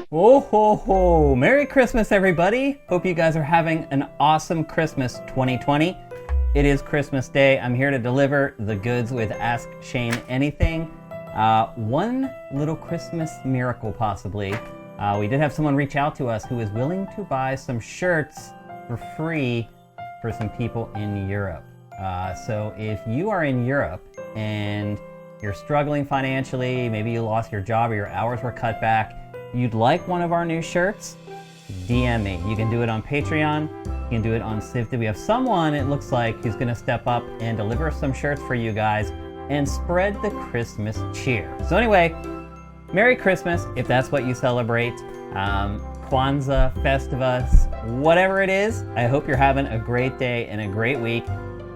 Whoa, ho, ho. Merry Christmas, everybody. Hope you guys are having an awesome Christmas 2020. It is Christmas Day. I'm here to deliver the goods with Ask Shane Anything. One little Christmas miracle, possibly. We did have someone reach out to us who is willing to buy some shirts for free for some people in Europe. So if you are in Europe and you're struggling financially, maybe you lost your job or your hours were cut back, you'd like one of our new shirts, DM me. You can do it on Patreon, you can do it on SIFTD. We have someone, it looks like, who's gonna step up and deliver some shirts for you guys and spread the Christmas cheer. So anyway, Merry Christmas, if that's what you celebrate. Kwanzaa, Festivus, whatever it is, I hope you're having a great day and a great week.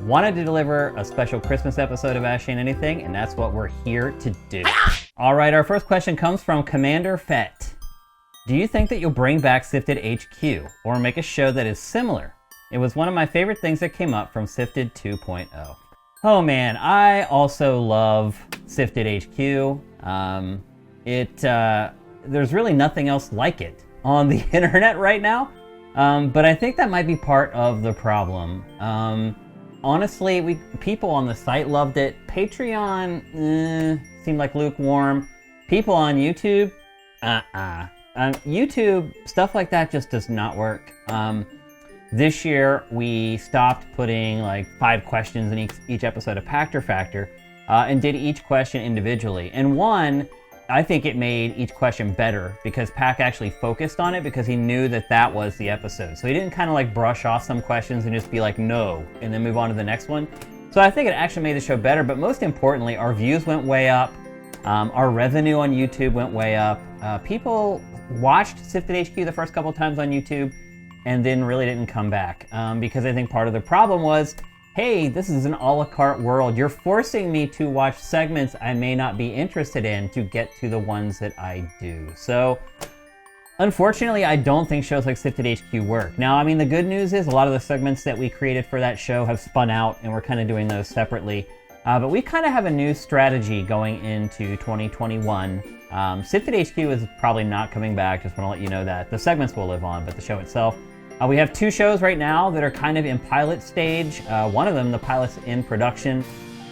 Wanted to deliver a special Christmas episode of Ask Shane Anything, and that's what we're here to do. All right, our first question comes from Commander Fett. Do you think that you'll bring back SIFTD HQ or make a show that is similar? It was one of my favorite things that came up from SIFTD 2.0. Oh man, I also love SIFTD HQ. There's really nothing else like it on the internet right now, but I think that might be part of the problem. Honestly, people on the site loved it. Patreon seemed like lukewarm. People on YouTube, YouTube, stuff like that just does not work. This year, we stopped putting like 5 questions in each episode of Pact or Factor, and did each question individually. And one, I think it made each question better because Pac actually focused on it because he knew that that was the episode. So he didn't kind of like brush off some questions and just be like, no, and then move on to the next one. So I think it actually made the show better, but most importantly, our views went way up. Our revenue on YouTube went way up. People watched SIFTD HQ the first couple times on YouTube and then really didn't come back because I think part of the problem was, hey, this is an a la carte world. You're forcing me to watch segments I may not be interested in to get to the ones that I do. So, unfortunately, I don't think shows like SIFTD HQ work. Now, I mean, the good news is a lot of the segments that we created for that show have spun out, and we're kind of doing those separately. But we kind of have a new strategy going into 2021. SIFTD HQ is probably not coming back, just want to let you know that. The segments will live on, but the show itself. We have 2 shows right now that are kind of in pilot stage. One of them, the pilot's in production.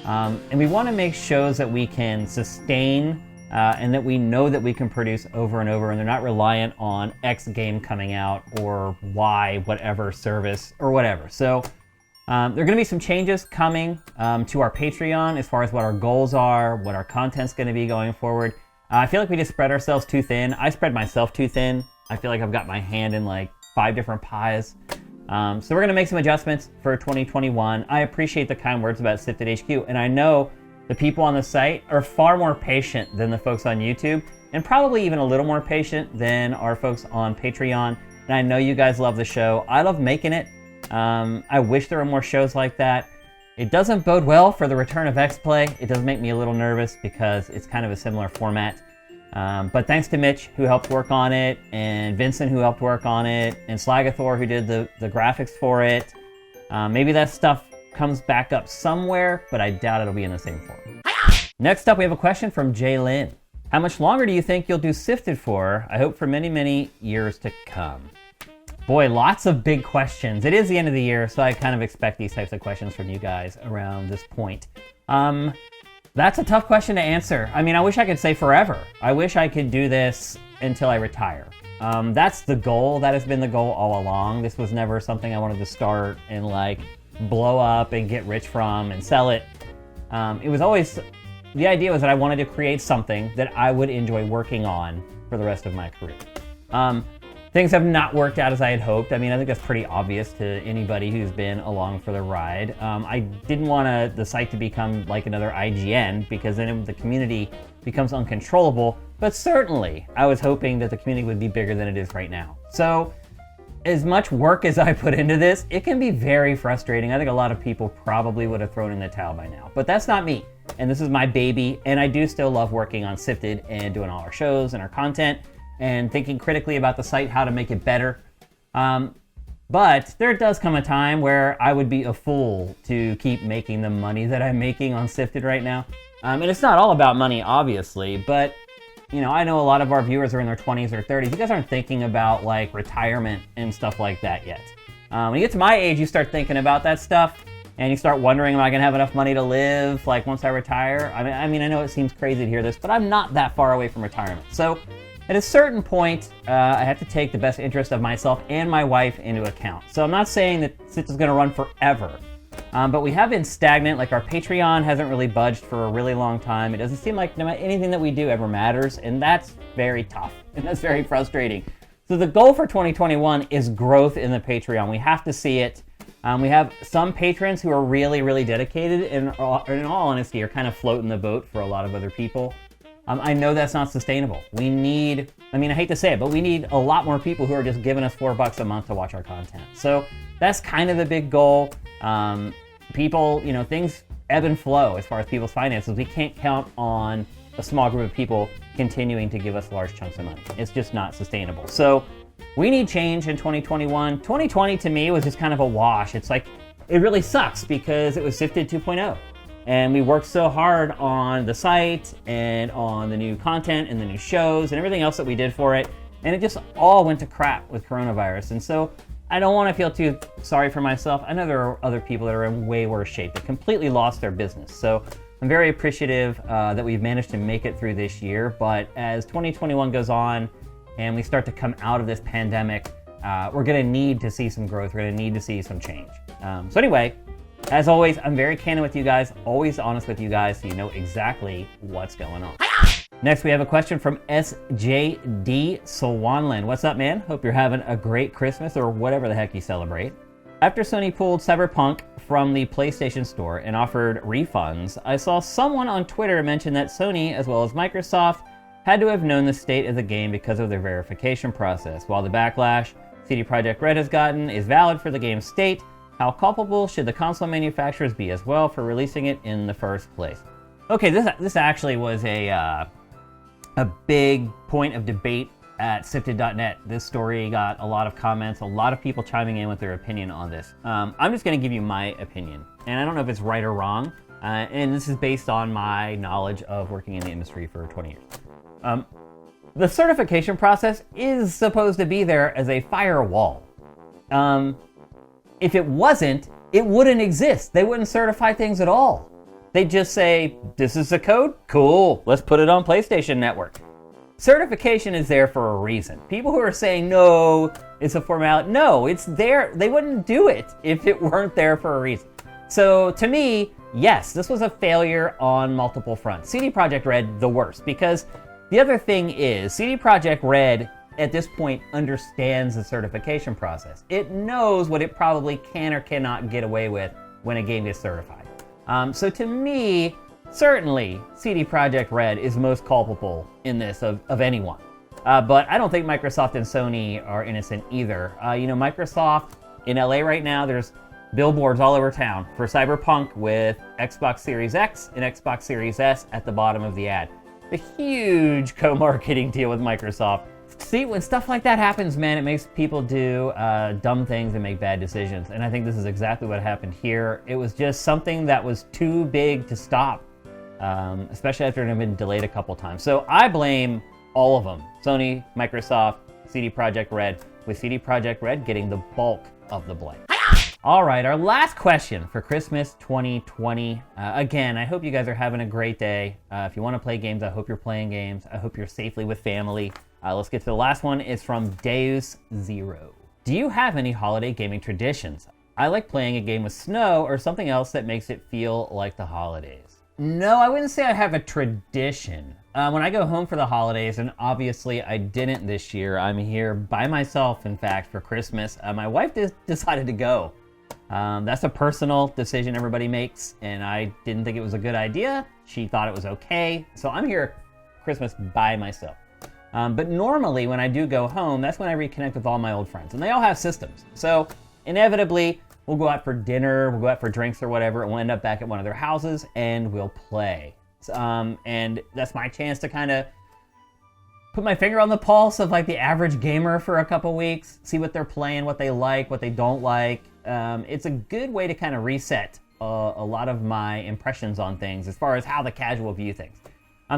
And we want to make shows that we can sustain and that we know that we can produce over and over, and they're not reliant on X game coming out or Y whatever service or whatever. So there are going to be some changes coming to our Patreon as far as what our goals are, what our content's going to be going forward. I feel like we just spread ourselves too thin. I spread myself too thin. I feel like I've got my hand in like 5 different pies. So we're going to make some adjustments for 2021. I appreciate the kind words about SIFTD HQ, and I know the people on the site are far more patient than the folks on YouTube, and probably even a little more patient than our folks on Patreon. And I know you guys love the show. I love making it. I wish there were more shows like that. It doesn't bode well for the return of X-Play. It does make me a little nervous because it's kind of a similar format. But thanks to Mitch, who helped work on it, and Vincent, who helped work on it, and Slagathor, who did the graphics for it. Maybe that stuff comes back up somewhere, but I doubt it'll be in the same form. Next up, we have a question from Jay Lynn. How much longer do you think you'll do SIFTD for? I hope for many, many years to come. Boy, lots of big questions. It is the end of the year, so I kind of expect these types of questions from you guys around this point. That's a tough question to answer. I mean, I wish I could say forever. I wish I could do this until I retire. That's the goal. That has been the goal all along. This was never something I wanted to start and like blow up and get rich from and sell it. It was always, the idea was that I wanted to create something that I would enjoy working on for the rest of my career. Things have not worked out as I had hoped. I mean, I think that's pretty obvious to anybody who's been along for the ride. I didn't want the site to become like another IGN because then the community becomes uncontrollable. But certainly, I was hoping that the community would be bigger than it is right now. So, as much work as I put into this, it can be very frustrating. I think a lot of people probably would have thrown in the towel by now. But that's not me. And this is my baby. And I do still love working on SIFTD and doing all our shows and our content, and thinking critically about the site, how to make it better. But there does come a time where I would be a fool to keep making the money that I'm making on SIFTD right now. And it's not all about money, obviously, but I know a lot of our viewers are in their 20s or 30s. You guys aren't thinking about like retirement and stuff like that yet. When you get to my age, you start thinking about that stuff, and you start wondering, am I gonna have enough money to live like once I retire? I mean, I know it seems crazy to hear this, but I'm not that far away from retirement. So at a certain point, I have to take the best interest of myself and my wife into account. So I'm not saying that SIFT is gonna run forever, but we have been stagnant. Like our Patreon hasn't really budged for a really long time. It doesn't seem like anything that we do ever matters, and that's very tough, and that's very frustrating. So the goal for 2021 is growth in the Patreon. We have to see it. We have some patrons who are really, really dedicated and in all honesty are kind of floating the boat for a lot of other people. I know that's not sustainable. We need, I hate to say it, but we need a lot more people who are just giving us $4 a month to watch our content. So that's kind of the big goal. People, things ebb and flow as far as people's finances. We can't count on a small group of people continuing to give us large chunks of money. It's just not sustainable. So we need change in 2021. 2020 to me was just kind of a wash. It's like, it really sucks because it was SIFTD 2.0. And we worked so hard on the site and on the new content and the new shows and everything else that we did for it. And it just all went to crap with coronavirus. And so I don't want to feel too sorry for myself. I know there are other people that are in way worse shape that completely lost their business. So I'm very appreciative that we've managed to make it through this year. But as 2021 goes on and we start to come out of this pandemic, we're going to need to see some growth. We're going to need to see some change. So anyway, as always, I'm very candid with you guys, always honest with you guys, so you know exactly what's going on. Next, we have a question from SJD Swanland. What's up, man? Hope you're having a great Christmas or whatever the heck you celebrate. After Sony pulled Cyberpunk from the PlayStation Store and offered refunds, I saw someone on Twitter mention that Sony, as well as Microsoft, had to have known the state of the game because of their verification process. While the backlash CD Projekt Red has gotten is valid for the game's state, how culpable should the console manufacturers be as well for releasing it in the first place? Okay, this actually was a big point of debate at SIFTD.net. This story got a lot of comments, a lot of people chiming in with their opinion on this. I'm just going to give you my opinion, and I don't know if it's right or wrong, and this is based on my knowledge of working in the industry for 20 years. The certification process is supposed to be there as a firewall. If it wasn't, it wouldn't exist. They wouldn't certify things at all. They'd just say, this is the code? Cool, let's put it on PlayStation Network. Certification is there for a reason. People who are saying, no, it's a formality. No, it's there. They wouldn't do it if it weren't there for a reason. So to me, yes, this was a failure on multiple fronts. CD Projekt Red, the worst, because the other thing is, CD Projekt Red at this point understands the certification process. It knows what it probably can or cannot get away with when a game is certified. So to me, certainly CD Projekt Red is most culpable in this of anyone. But I don't think Microsoft and Sony are innocent either. Microsoft in LA right now, there's billboards all over town for Cyberpunk with Xbox Series X and Xbox Series S at the bottom of the ad. A huge co-marketing deal with Microsoft. See, when stuff like that happens, man, it makes people do dumb things and make bad decisions. And I think this is exactly what happened here. It was just something that was too big to stop, especially after it had been delayed a couple times. So I blame all of them. Sony, Microsoft, CD Projekt Red, with CD Projekt Red getting the bulk of the blame. All right, our last question for Christmas 2020. Again, I hope you guys are having a great day. If you want to play games, I hope you're playing games. I hope you're safely with family. Let's get to the last one. It's from Deus Zero. Do you have any holiday gaming traditions? I like playing a game with snow or something else that makes it feel like the holidays. No, I wouldn't say I have a tradition. When I go home for the holidays, and obviously I didn't this year, I'm here by myself, in fact, for Christmas. My wife decided to go. That's a personal decision everybody makes, and I didn't think it was a good idea. She thought it was okay. So I'm here Christmas by myself. But normally when I do go home, that's when I reconnect with all my old friends, and they all have systems. So inevitably, we'll go out for dinner, we'll go out for drinks or whatever, and we'll end up back at one of their houses, and we'll play. And that's my chance to kind of put my finger on the pulse of like the average gamer for a couple weeks, see what they're playing, what they like, what they don't like. It's a good way to kind of reset a lot of my impressions on things as far as how the casual view things.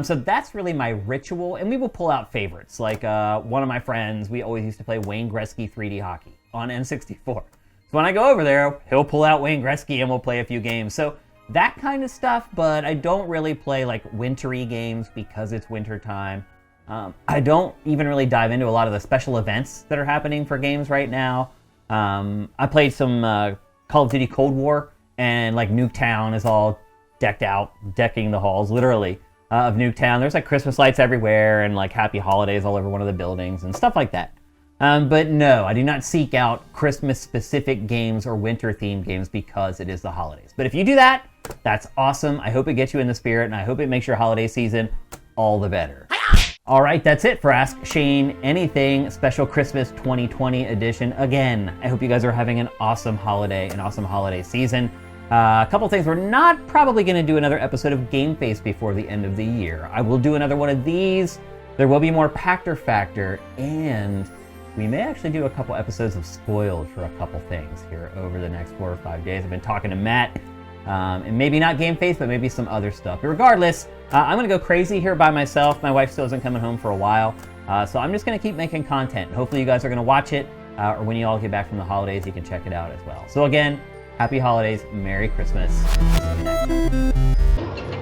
So that's really my ritual, and we will pull out favorites. Like one of my friends, we always used to play Wayne Gretzky 3D hockey on N64. So when I go over there, he'll pull out Wayne Gretzky and we'll play a few games. So that kind of stuff, but I don't really play like wintry games because it's winter time. I don't even really dive into a lot of the special events that are happening for games right now. I played some Call of Duty Cold War, and like Nuketown is all decked out, decking the halls, literally, of Nuketown. There's like Christmas lights everywhere and like happy holidays all over one of the buildings and stuff like that. But no, I do not seek out Christmas-specific games or winter-themed games because it is the holidays. But if you do that, that's awesome. I hope it gets you in the spirit, and I hope it makes your holiday season all the better. All right, that's it for Ask Shane Anything Special Christmas 2020 edition. Again, I hope you guys are having an awesome holiday, season. A couple things. We're not probably going to do another episode of Game Face before the end of the year. I will do another one of these. There will be more Pactor Factor, and we may actually do a couple episodes of Spoiled for a couple things here over the next 4 or 5 days. I've been talking to Matt, and maybe not Game Face, but maybe some other stuff. But regardless, I'm going to go crazy here by myself. My wife still isn't coming home for a while, so I'm just going to keep making content. Hopefully you guys are going to watch it, or when you all get back from the holidays, you can check it out as well. So again, happy holidays, Merry Christmas. See you next time.